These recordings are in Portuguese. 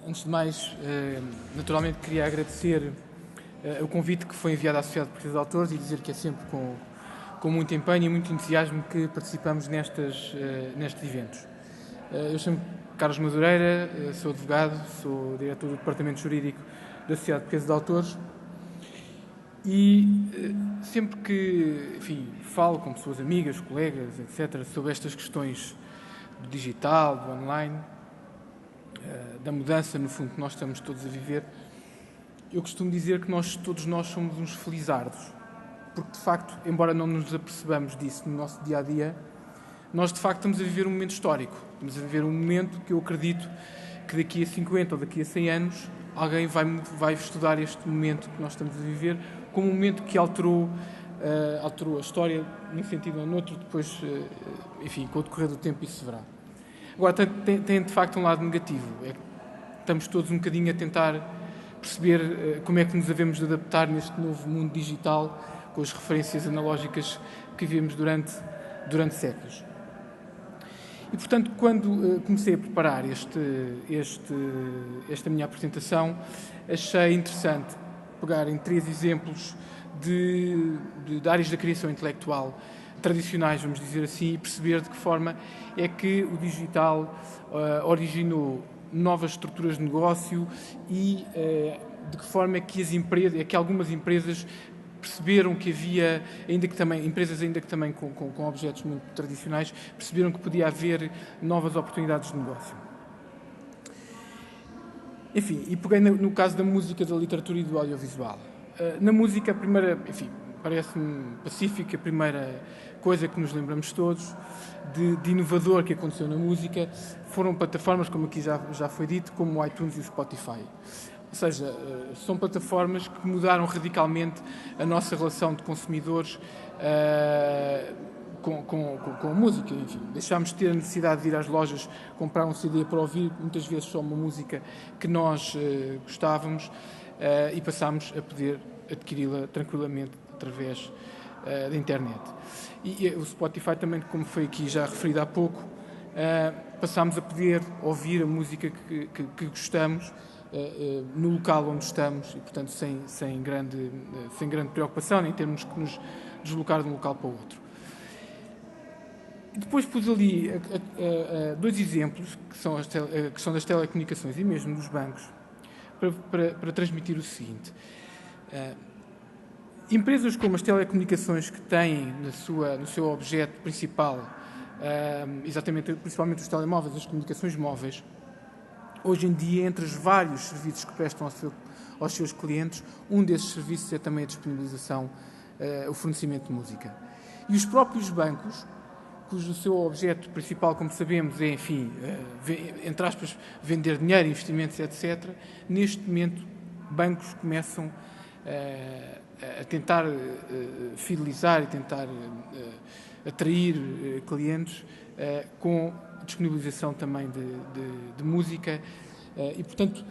Antes de mais, naturalmente queria agradecer o convite que foi enviado à Sociedade Portuguesa de Autores e dizer que é sempre com muito empenho e muito entusiasmo que participamos nestes eventos. Eu chamo-me Carlos Madureira, sou advogado, sou diretor do Departamento Jurídico da Sociedade Portuguesa de Autores e sempre que falo com pessoas amigas, colegas, etc., sobre estas questões do digital, do online, da mudança, no fundo, que nós estamos todos a viver, eu costumo dizer que todos nós somos uns felizardos, porque, de facto, embora não nos apercebamos disso no nosso dia-a-dia, nós, de facto, estamos a viver um momento histórico. Estamos a viver um momento que eu acredito que daqui a 50 ou daqui a 100 anos alguém vai estudar este momento que nós estamos a viver como um momento que alterou a história num sentido ou noutro, depois, com o decorrer do tempo isso se verá. Agora, tem de facto um lado negativo. Estamos todos um bocadinho a tentar perceber como é que nos devemos de adaptar neste novo mundo digital com as referências analógicas que vivemos durante séculos. E, portanto, quando comecei a preparar esta minha apresentação, achei interessante pegar em 3 exemplos de áreas da criação intelectual tradicionais, vamos dizer assim, e perceber de que forma é que o digital originou novas estruturas de negócio e de que forma é que algumas empresas perceberam que havia, empresas ainda que também com objetos muito tradicionais, perceberam que podia haver novas oportunidades de negócio. Enfim, e peguei no caso da música, da literatura e do audiovisual. Na música, a primeira, parece-me pacífica, a primeira coisa que nos lembramos todos de inovador que aconteceu na música foram plataformas, como aqui já foi dito, como o iTunes e o Spotify. Ou seja, são plataformas que mudaram radicalmente a nossa relação de consumidores com a música. Enfim, deixámos de ter a necessidade de ir às lojas comprar um CD para ouvir, muitas vezes só uma música que nós gostávamos, e passámos a poder adquiri-la tranquilamente através da internet. E o Spotify também, como foi aqui já referido há pouco, passámos a poder ouvir a música que gostamos no local onde estamos e, portanto, sem grande preocupação, nem termos que nos deslocar de um local para o outro. Depois pus ali 2 exemplos, que são a questão das telecomunicações e mesmo dos bancos, para transmitir o seguinte. Empresas como as telecomunicações, que têm no seu objeto principal, principalmente os telemóveis, as comunicações móveis, hoje em dia, entre os vários serviços que prestam aos seus clientes, um desses serviços é também a disponibilização, o fornecimento de música. E os próprios bancos, cujo seu objeto principal, como sabemos, é, entre aspas, vender dinheiro, investimentos, etc., neste momento, bancos começam a tentar fidelizar e tentar atrair clientes com disponibilização também de música e, portanto,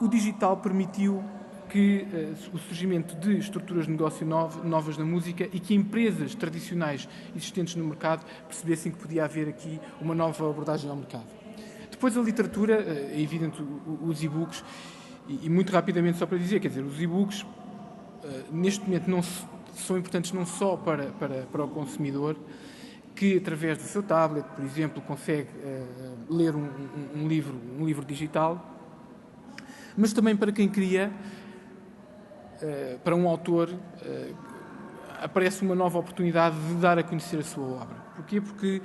o digital permitiu que o surgimento de estruturas de negócio novas na música e que empresas tradicionais existentes no mercado percebessem que podia haver aqui uma nova abordagem ao mercado. Depois a literatura, é evidente, os e-books, e muito rapidamente só para dizer, os e-books neste momento são importantes não só para o consumidor, que através do seu tablet, por exemplo, consegue ler um livro digital, mas também para quem cria, para um autor, aparece uma nova oportunidade de dar a conhecer a sua obra. Porquê? Porque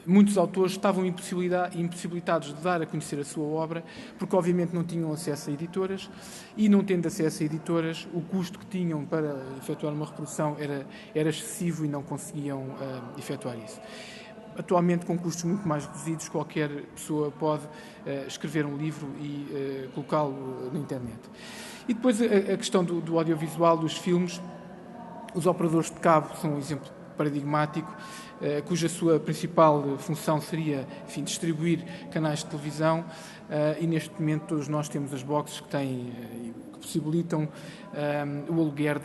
muitos autores estavam impossibilitados de dar a conhecer a sua obra, porque obviamente não tinham acesso a editoras, e não tendo acesso a editoras, o custo que tinham para efetuar uma reprodução era excessivo e não conseguiam efetuar isso. Atualmente, com custos muito mais reduzidos, qualquer pessoa pode escrever um livro e colocá-lo na internet. E depois a questão do audiovisual, dos filmes. Os operadores de cabo são um exemplo paradigmático, cuja sua principal função seria, distribuir canais de televisão, e neste momento todos nós temos as boxes que possibilitam o aluguer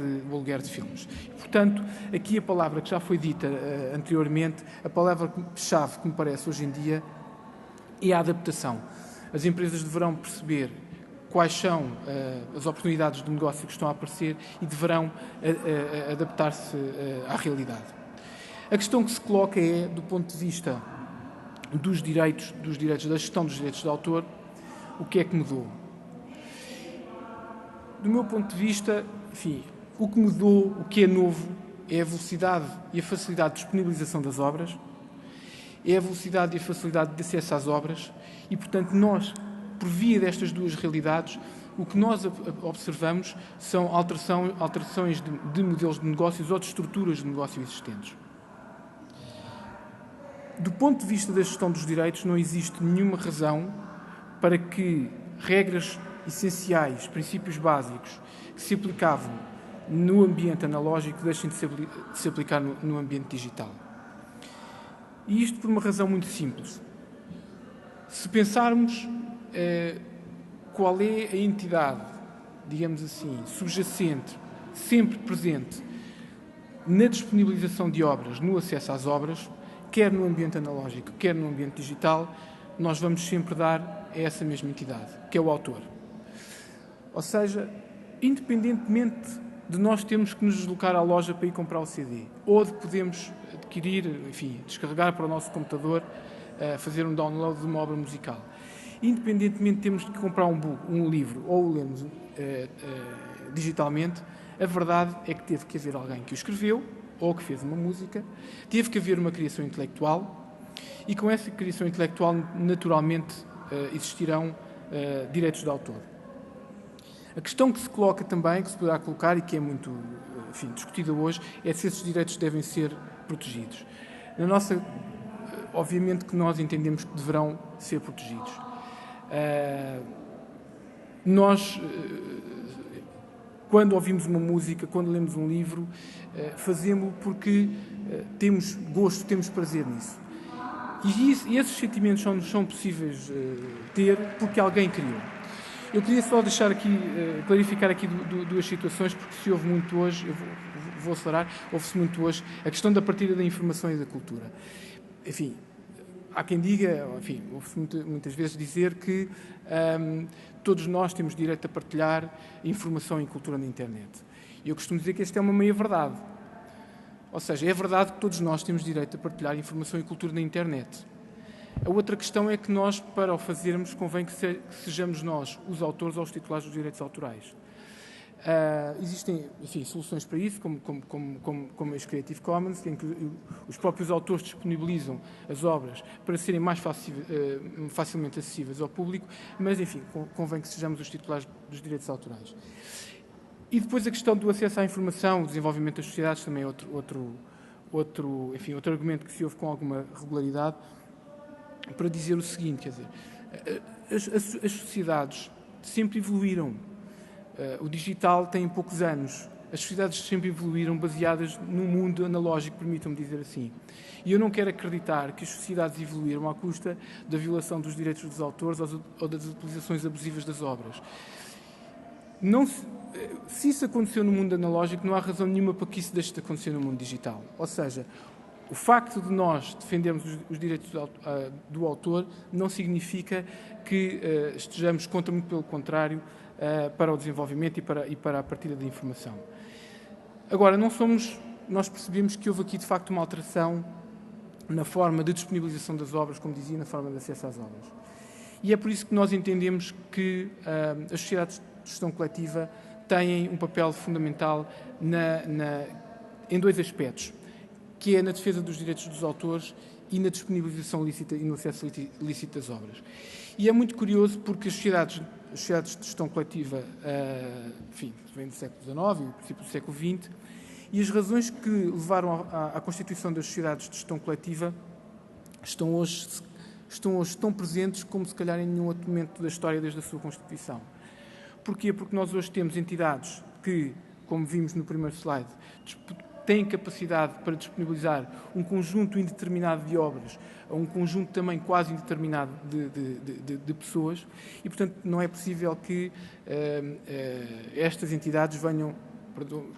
de filmes. Portanto, aqui a palavra que já foi dita anteriormente, a palavra-chave que me parece hoje em dia é a adaptação. As empresas deverão perceber quais são as oportunidades de negócio que estão a aparecer e deverão adaptar-se à realidade. A questão que se coloca é, do ponto de vista dos direitos, da gestão dos direitos de autor, o que é que mudou? Do meu ponto de vista, enfim, o que mudou, o que é novo, é a velocidade e a facilidade de disponibilização das obras, é a velocidade e a facilidade de acesso às obras e, portanto, nós, por via destas duas realidades, o que nós observamos são alterações de modelos de negócios ou de estruturas de negócio existentes. Do ponto de vista da gestão dos direitos, não existe nenhuma razão para que regras essenciais, princípios básicos, que se aplicavam no ambiente analógico, deixem de se aplicar no ambiente digital. E isto por uma razão muito simples. Se pensarmos qual é a entidade, digamos assim, subjacente, sempre presente na disponibilização de obras, no acesso às obras, quer no ambiente analógico, quer no ambiente digital, nós vamos sempre dar a essa mesma entidade, que é o autor. Ou seja, independentemente de nós termos que nos deslocar à loja para ir comprar o CD, ou de podermos adquirir, enfim, descarregar para o nosso computador, fazer um download de uma obra musical. Independentemente de termos que comprar um livro ou o lemos digitalmente, a verdade é que teve que haver alguém que o escreveu, ou que fez uma música, teve que haver uma criação intelectual, e com essa criação intelectual, naturalmente, existirão direitos de autor. A questão que se coloca também, que se poderá colocar e que é muito, enfim, discutida hoje, é se esses direitos devem ser protegidos. Na nossa, obviamente que nós entendemos que deverão ser protegidos. Nós, quando ouvimos uma música, quando lemos um livro, fazemos-lo porque temos gosto, temos prazer nisso. E esses sentimentos são possíveis ter porque alguém criou. Eu queria só deixar aqui, clarificar aqui duas situações, porque se ouve muito hoje, eu vou acelerar, ouve-se muito hoje a questão da partilha da informação e da cultura. Enfim, há quem diga, enfim, ouve-se muitas vezes dizer que todos nós temos direito a partilhar informação e cultura na internet. E eu costumo dizer que esta é uma meia-verdade. Ou seja, é verdade que todos nós temos direito a partilhar informação e cultura na internet. A outra questão é que nós, para o fazermos, convém que sejamos nós os autores ou os titulares dos direitos autorais. Existem, enfim, soluções para isso, como as Creative Commons, em que os próprios autores disponibilizam as obras para serem mais facilmente acessíveis ao público, mas, enfim, convém que sejamos os titulares dos direitos autorais. E depois a questão do acesso à informação, o desenvolvimento das sociedades, também é outro argumento que se ouve com alguma regularidade, para dizer o seguinte, quer dizer, as sociedades sempre evoluíram. O digital tem poucos anos. As sociedades sempre evoluíram baseadas num mundo analógico, permitam-me dizer assim. E eu não quero acreditar que as sociedades evoluíram à custa da violação dos direitos dos autores ou das utilizações abusivas das obras. Se isso aconteceu no mundo analógico, não há razão nenhuma para que isso deixe de acontecer no mundo digital. Ou seja, o facto de nós defendermos os direitos do autor não significa que estejamos contra, muito pelo contrário, para o desenvolvimento e para a partilha da informação. Agora, nós percebemos que houve aqui, de facto, uma alteração na forma de disponibilização das obras, como dizia, na forma de acesso às obras. E é por isso que nós entendemos que as sociedades de gestão coletiva têm um papel fundamental em dois aspectos, que é na defesa dos direitos dos autores e na disponibilização lícita e no acesso lícito das obras. E é muito curioso porque as sociedades de gestão coletiva, enfim, vêm do século XIX e do princípio do século XX, e as razões que levaram à constituição das sociedades de gestão coletiva estão hoje tão presentes como se calhar em nenhum outro momento da história desde a sua constituição. Porquê? Porque nós hoje temos entidades que, como vimos no primeiro slide, têm capacidade para disponibilizar um conjunto indeterminado de obras a um conjunto também quase indeterminado de pessoas e, portanto, não é possível que estas entidades venham,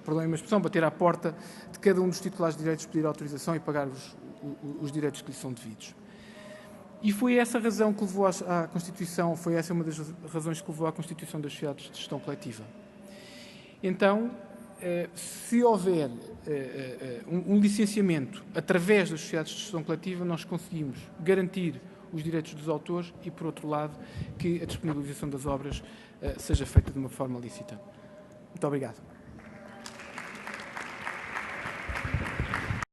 perdoem-me a expressão, bater à porta de cada um dos titulares de direitos, pedir autorização e pagar os direitos que lhes são devidos. E foi essa a razão que levou à Constituição, foi essa uma das razões que levou à Constituição das sociedades de gestão coletiva. Então, se houver um licenciamento através das sociedades de gestão coletiva, nós conseguimos garantir os direitos dos autores e, por outro lado, que a disponibilização das obras seja feita de uma forma lícita. Muito obrigado.